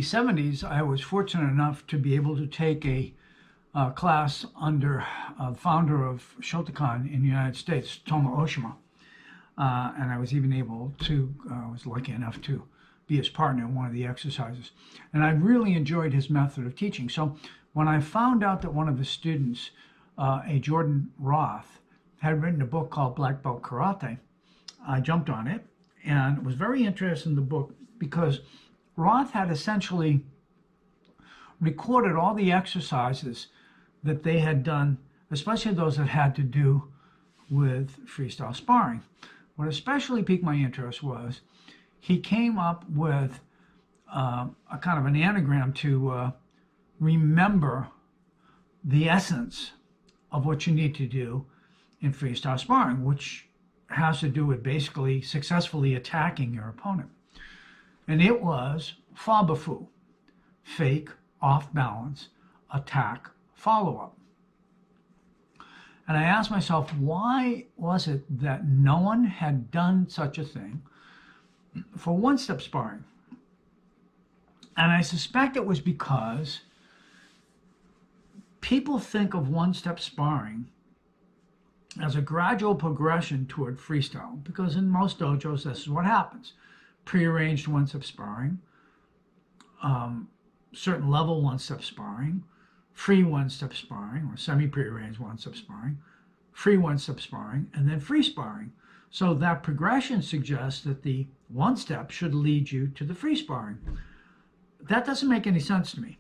70s, I was fortunate enough to be able to take a class under founder of Shotokan in the United States, Toma Oshima. And I was even able to, was lucky enough to be his partner in one of the exercises. And I really enjoyed his method of teaching. So when I found out that one of his students, a Jordan Roth, had written a book called Black Belt Karate, I jumped on it and was very interested in the book because Roth had essentially recorded all the exercises that they had done, especially those that had to do with freestyle sparring. What especially piqued my interest was he came up with a kind of an anagram to remember the essence of what you need to do in freestyle sparring, which has to do with basically successfully attacking your opponent. And it was fabafu, fake, off balance, attack, follow-up. And I asked myself, why was it that no one had done such a thing for one-step sparring? And I suspect it was because people think of one-step sparring as a gradual progression toward freestyle, because in most dojos, this is what happens. Prearranged one-step sparring, certain level one-step sparring, free one-step sparring, or semi-prearranged one-step sparring, free one-step sparring, and then free sparring. So that progression suggests that the one-step should lead you to the free sparring. That doesn't make any sense to me,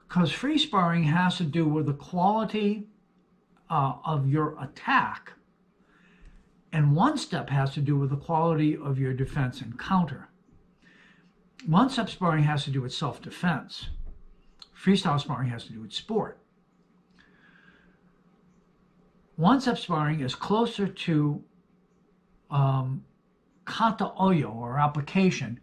because free sparring has to do with the quality of your attack, and one-step has to do with the quality of your defense and counter. One-step sparring has to do with self-defense. Freestyle sparring has to do with sport. One-step sparring is closer to kata oyo, or application.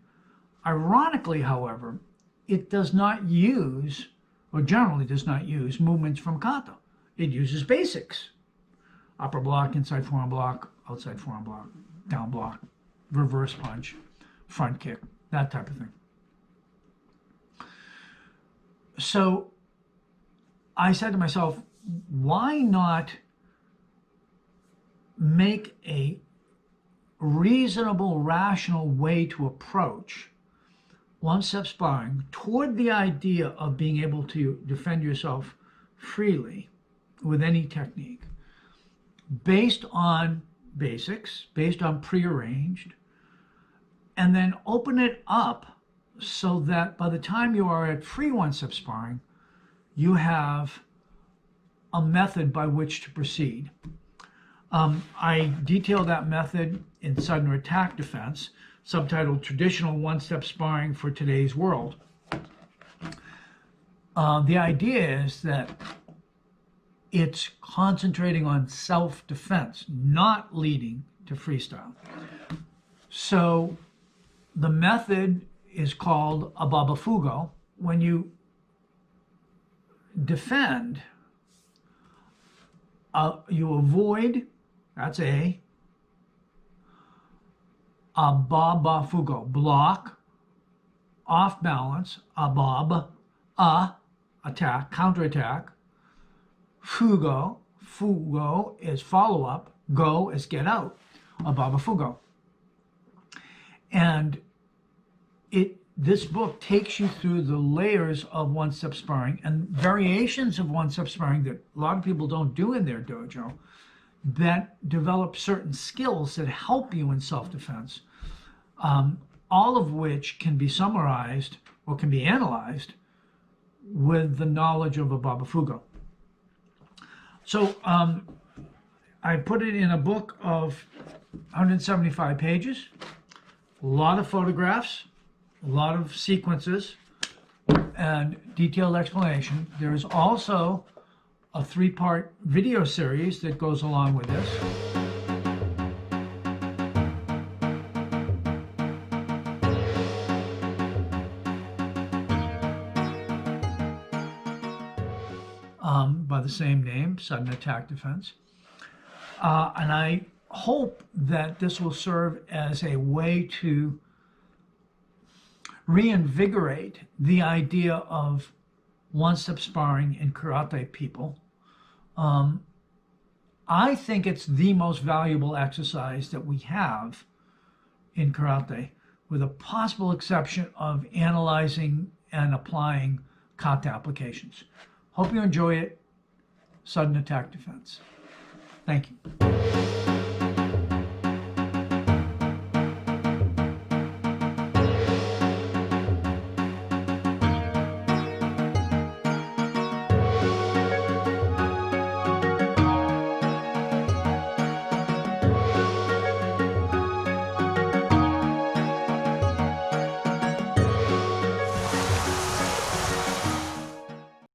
Ironically, however, it does not use, or generally does not use, movements from kata. It uses basics. Upper block, inside forearm block, outside forearm block, down block, reverse punch, front kick, that type of thing. So I said to myself, why not make a reasonable, rational way to approach one-step sparring toward the idea of being able to defend yourself freely with any technique, based on basics, based on prearranged, and then open it up so that by the time you are at free one-step sparring, you have a method by which to proceed. I detailed that method in Sudden Attack Defense, subtitled Traditional One-Step Sparring for Today's World. The idea is that it's concentrating on self-defense, not leading to freestyle. So the method is called a babafugo. When you defend, you avoid, that's A babafugo, block, off balance, abab, attack, counterattack. Fugo is follow-up, go is get out, a babafugo. And this book takes you through the layers of one-step sparring and variations of one-step sparring that a lot of people don't do in their dojo, that develop certain skills that help you in self-defense, all of which can be summarized or can be analyzed with the knowledge of a babafugo. So I put it in a book of 175 pages, a lot of photographs, a lot of sequences, and detailed explanation. There is also a 3-part video series that goes along with this. By the same name, Sudden Attack Defense. And I hope that this will serve as a way to reinvigorate the idea of one-step sparring in karate people. I think it's the most valuable exercise that we have in karate, with a possible exception of analyzing and applying kata applications. Hope you enjoy it. Sudden attack defense. Thank you.